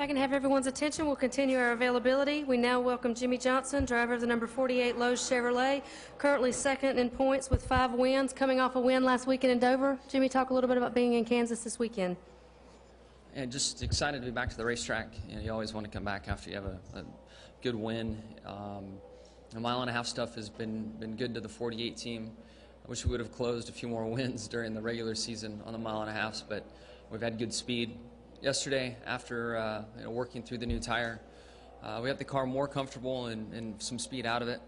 I can have everyone's attention. We'll continue our availability. We now welcome Jimmie Johnson, driver of the number 48 Lowe's Chevrolet, currently second in points with 5 wins, coming off a win last weekend in Dover. Jimmie, talk a little bit about being in Kansas this weekend. And just excited to be back to the racetrack. You always want to come back after you have a good win. The mile-and-a-half stuff has been good to the 48 team. I wish we would have closed a few more wins during the regular season on the mile-and-a-halfs, but we've had good speed. Yesterday, after working through the new tire, we got the car more comfortable and some speed out of it.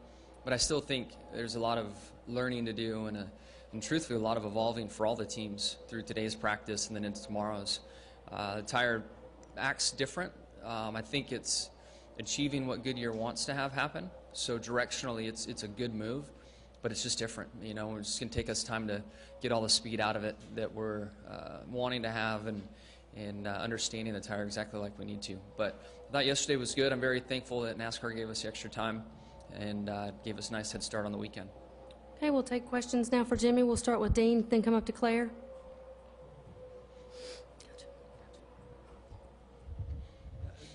But I still think there's a lot of learning to do and truthfully a lot of evolving for all the teams through today's practice and then into tomorrow's. The tire acts different. I think it's achieving what Goodyear wants to have happen. So directionally, it's a good move, but it's just different. It's just going to take us time to get all the speed out of it that we're wanting to have and understanding the tire exactly like we need to. But I thought yesterday was good. I'm very thankful that NASCAR gave us the extra time and gave us a nice head start on the weekend. Okay, we'll take questions now for Jimmie. We'll start with Dean, then come up to Claire.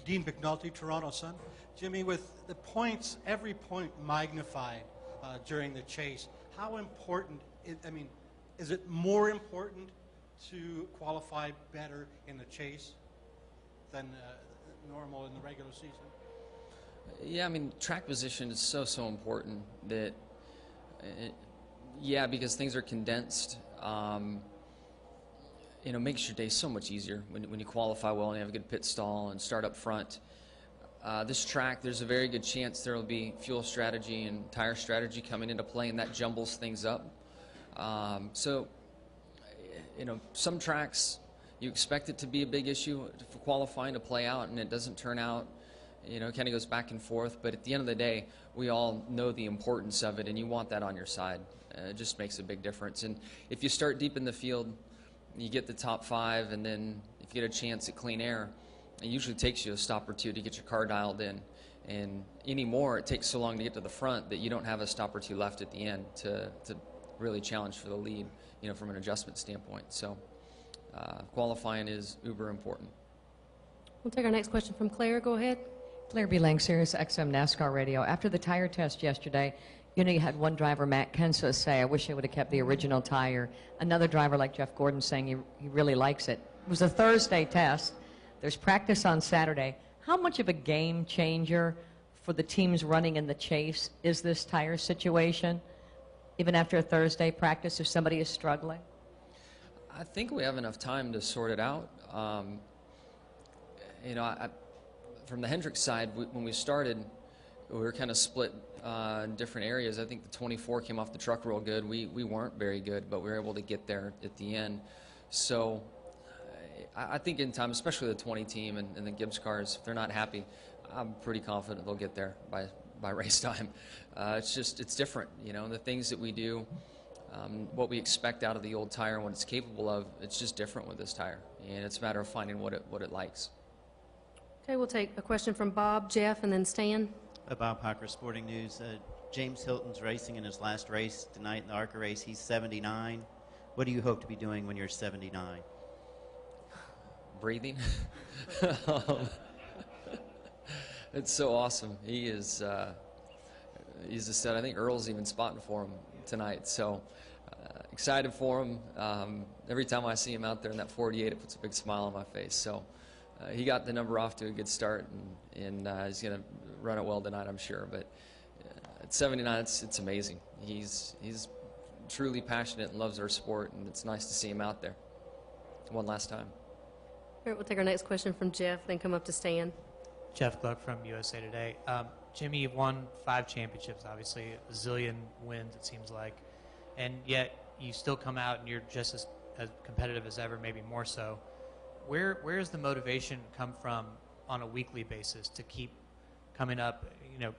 Dean McNulty, Toronto Sun. Jimmie, with the points, every point magnified during the chase, how important, is it more important to qualify better in the chase than normal in the regular season? Yeah, track position is so important that, because things are condensed. Makes your day so much easier when you qualify well and you have a good pit stall and start up front. This track, there's a very good chance there will be fuel strategy and tire strategy coming into play, and that jumbles things up. Some tracks, you expect it to be a big issue for qualifying to play out, and it doesn't turn out. It kind of goes back and forth, but at the end of the day, we all know the importance of it, and you want that on your side. It just makes a big difference. And if you start deep in the field, you get the top 5, and then if you get a chance at clean air, it usually takes you a stop or two to get your car dialed in. And anymore, it takes so long to get to the front that you don't have a stop or two left at the end to really challenge for the lead, from an adjustment standpoint. So qualifying is uber important. We'll take our next question from Claire. Go ahead. Claire B. Lang, Sirius XM NASCAR Radio. After the tire test yesterday, you had one driver, Matt Kenseth, say, I wish they would have kept the original tire. Another driver like Jeff Gordon saying he really likes it. It was a Thursday test. There's practice on Saturday. How much of a game changer for the teams running in the chase is this tire situation, even after a Thursday practice, if somebody is struggling? I think we have enough time to sort it out. From the Hendrick side, when we started, we were kind of split in different areas. I think the 24 came off the truck real good. We weren't very good, but we were able to get there at the end. So I think in time, especially the 20 team and the Gibbs cars, if they're not happy, I'm pretty confident they'll get there by race time. It's different, the things that we do, what we expect out of the old tire and what it's capable of, it's just different with this tire. And it's a matter of finding what it likes. Okay, we'll take a question from Bob, Jeff, and then Stan. Bob Hocker, Sporting News. James Hilton's racing in his last race tonight in the ARCA race. He's 79. What do you hope to be doing when you're 79? Breathing. It's so awesome. He is. He's a stud. I think Earl's even spotting for him tonight. So excited for him. Every time I see him out there in that 48, it puts a big smile on my face. So he got the number off to a good start, and he's going to run it well tonight, I'm sure. But at 79, it's amazing. He's truly passionate and loves our sport, and it's nice to see him out there one last time. All right, we'll take our next question from Jeff, then come up to Stan. Jeff Gluck from USA Today. Jimmie, you've won 5 championships, obviously, a zillion wins, it seems like, and yet you still come out and you're just as competitive as ever, maybe more so. Where does the motivation come from on a weekly basis to keep coming up,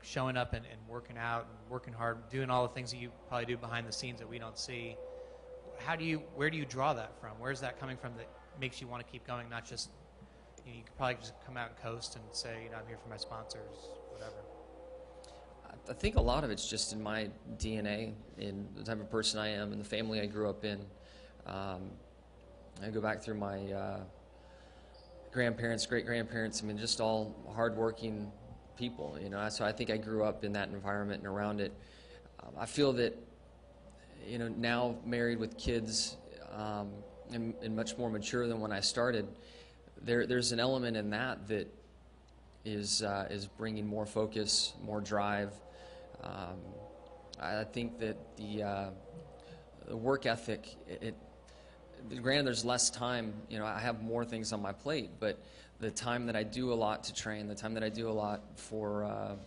showing up and working out and working hard, doing all the things that you probably do behind the scenes that we don't see? Where do you draw that from? Where's that coming from that makes you want to keep going, not just, you could probably just come out and coast and say, I'm here for my sponsors, whatever. I think a lot of it's just in my DNA, in the type of person I am, and the family I grew up in. I go back through my grandparents, great-grandparents, I mean, just all hardworking people, you know. So I think I grew up in that environment and around it. I feel that, you know, now married with kids, and much more mature than when I started, there's an element in that that is bringing more focus, more drive. I think that the work ethic, granted there's less time, you know, I have more things on my plate, but the time that I do a lot to train, the time that I do a lot for,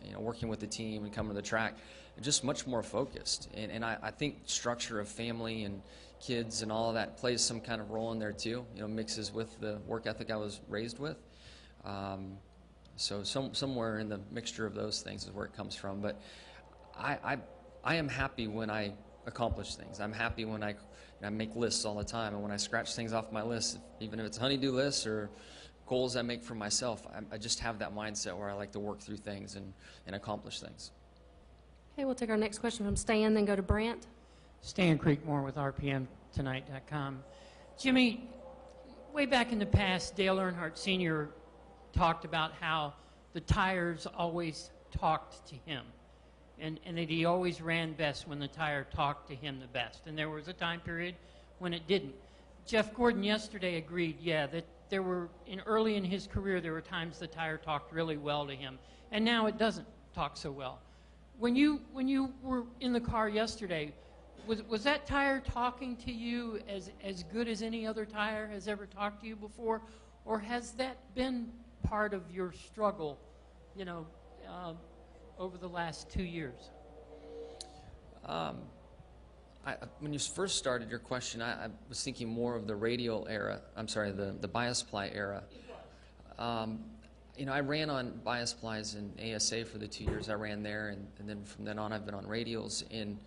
you know, working with the team and coming to the track, just much more focused. And I think structure of family and kids and all of that plays some kind of role in there too, you know, mixes with the work ethic I was raised with. So somewhere in the mixture of those things is where it comes from. But I am happy when I accomplish things. I'm happy when I make lists all the time, and when I scratch things off my list, even if it's honey-do lists or goals I make for myself, I just have that mindset where I like to work through things and accomplish things. Okay, we'll take our next question from Stan, then go to Brant. Stan Creekmore with RPMtonight.com. Jimmie, way back in the past, Dale Earnhardt Sr. talked about how the tires always talked to him, and that he always ran best when the tire talked to him the best. And there was a time period when it didn't. Jeff Gordon yesterday agreed, that there were, early in his career, there were times the tire talked really well to him, and now it doesn't talk so well. When you were in the car yesterday, was that tire talking to you as good as any other tire has ever talked to you before, or has that been part of your struggle, over the last 2 years? When you first started your question, I was thinking more of the radial era. I'm sorry, the bias ply era. I ran on bias plies in ASA for the 2 years I ran there, and then from then on I've been on radials. And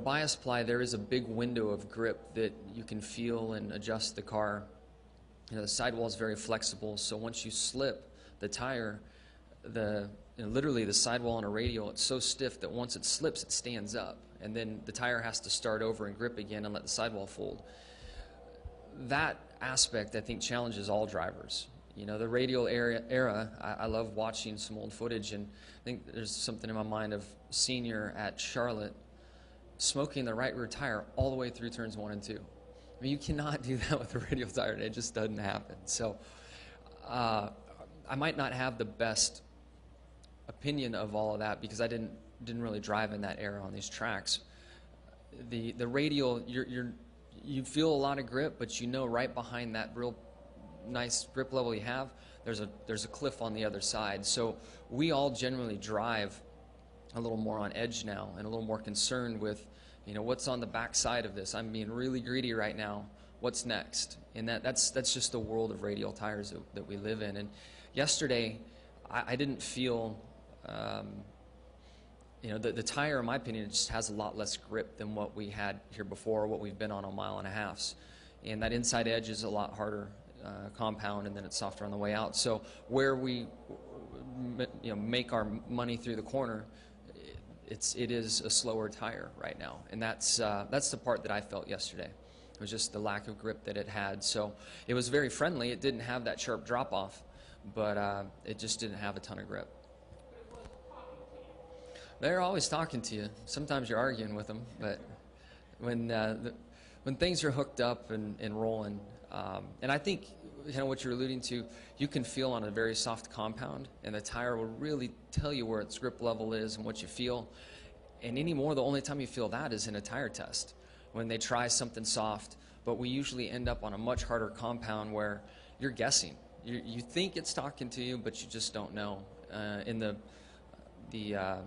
bias ply, there is a big window of grip that you can feel and adjust the car. The sidewall is very flexible, so once you slip the tire, literally the sidewall on a radial, it's so stiff that once it slips, it stands up, and then the tire has to start over and grip again and let the sidewall fold. That aspect, I think, challenges all drivers. The radial era, I love watching some old footage, and I think there's something in my mind of Senior at Charlotte smoking the right rear tire all the way through turns 1 and 2. I mean, you cannot do that with a radial tire, and it just doesn't happen. So I might not have the best opinion of all of that because I didn't really drive in that era on these tracks. The radial, you feel a lot of grip, but right behind that real nice grip level you have, there's a cliff on the other side. So we all generally drive a little more on edge now and a little more concerned with what's on the back side of this. I'm being really greedy right now. What's next? And that's just the world of radial tires that we live in. And yesterday, I didn't feel, the tire, in my opinion, just has a lot less grip than what we had here before, what we've been on 1.5 miles. And that inside edge is a lot harder compound, and then it's softer on the way out. So where we make our money through the corner, it is a slower tire right now, and that's the part that I felt yesterday. It was just the lack of grip that it had. So it was very friendly. It didn't have that sharp drop off, but it just didn't have a ton of grip. They're always talking to you. Sometimes you're arguing with them, but when things are hooked up and rolling, and I think what you're alluding to, you can feel on a very soft compound, and the tire will really tell you where its grip level is and what you feel. And anymore, the only time you feel that is in a tire test, when they try something soft. But we usually end up on a much harder compound where you're guessing. You think it's talking to you, but you just don't know. And the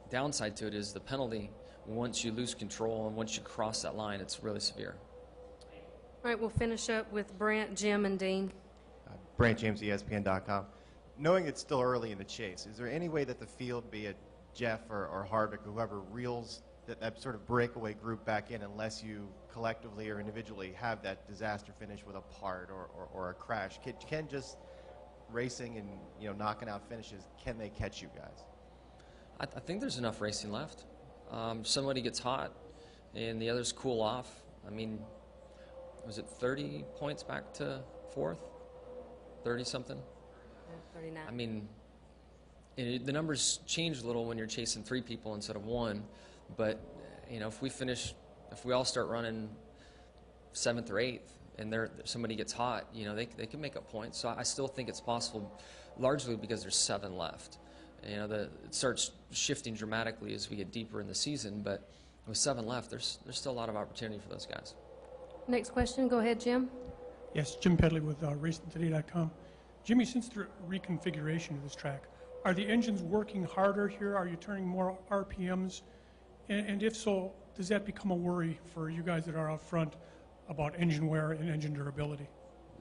downside to it is the penalty. Once you lose control and once you cross that line, it's really severe. All right, we'll finish up with Brant, Jim, and Dean. Brant James, ESPN.com. Knowing it's still early in the chase, is there any way that the field, be it Jeff or Harvick, whoever, reels that sort of breakaway group back in unless you collectively or individually have that disaster finish with a part or a crash? Can just racing and knocking out finishes, can they catch you guys? I think there's enough racing left. Somebody gets hot and the others cool off. I mean, was it 30 points back to fourth? 30 something? 39. I mean, the numbers change a little when you're chasing 3 people instead of 1, but you know, if we all start running 7th or 8th, and somebody gets hot, you know, they can make up points. So I still think it's possible, largely because there's 7 left. You know, it starts shifting dramatically as we get deeper in the season, but with 7 left, there's still a lot of opportunity for those guys. Next question. Go ahead, Jim. Yes, Jim Pedley with RacingToday.com. Jimmie, since the reconfiguration of this track, are the engines working harder here? Are you turning more RPMs? And if so, does that become a worry for you guys that are out front about engine wear and engine durability?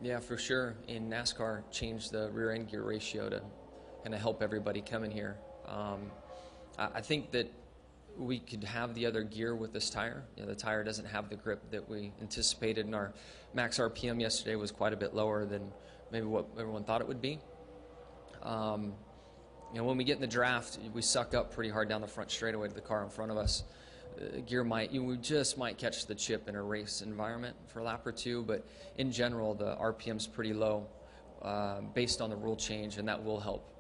Yeah, for sure. In NASCAR, changed the rear end gear ratio to kind of help everybody coming here. I think that we could have the other gear with this tire. You know, the tire doesn't have the grip that we anticipated, and our max RPM yesterday was quite a bit lower than maybe what everyone thought it would be. You know, when we get in the draft, we suck up pretty hard down the front straightaway to the car in front of us. Gear we just might catch the chip in a race environment for a lap or 2, but in general, the RPM's pretty low based on the rule change, and that will help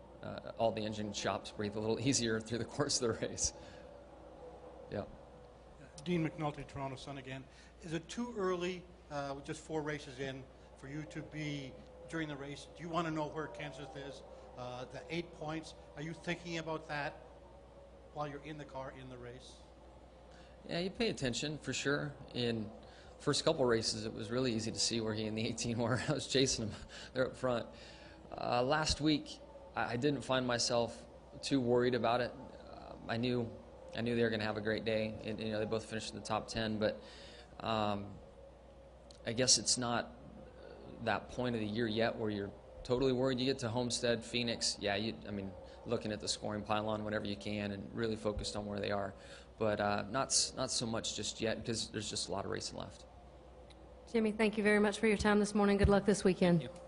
all the engine shops breathe a little easier through the course of the race. Yeah. Dean McNulty, Toronto Sun again. Is it too early, with just 4 races in, for you to be, during the race, do you want to know where Kansas is? The 8 points, are you thinking about that while you're in the car in the race? Yeah, you pay attention for sure. In first couple races, it was really easy to see where he and the 18 were. I was chasing him there up front. Last week, I didn't find myself too worried about it. I knew they were going to have a great day, and you know, they both finished in the top 10. But I guess it's not that point of the year yet where you're totally worried. You get to Homestead, Phoenix, yeah. I mean, looking at the scoring pylon whenever you can, and really focused on where they are. But not so much just yet, because there's just a lot of racing left. Jimmie, thank you very much for your time this morning. Good luck this weekend. Thank you.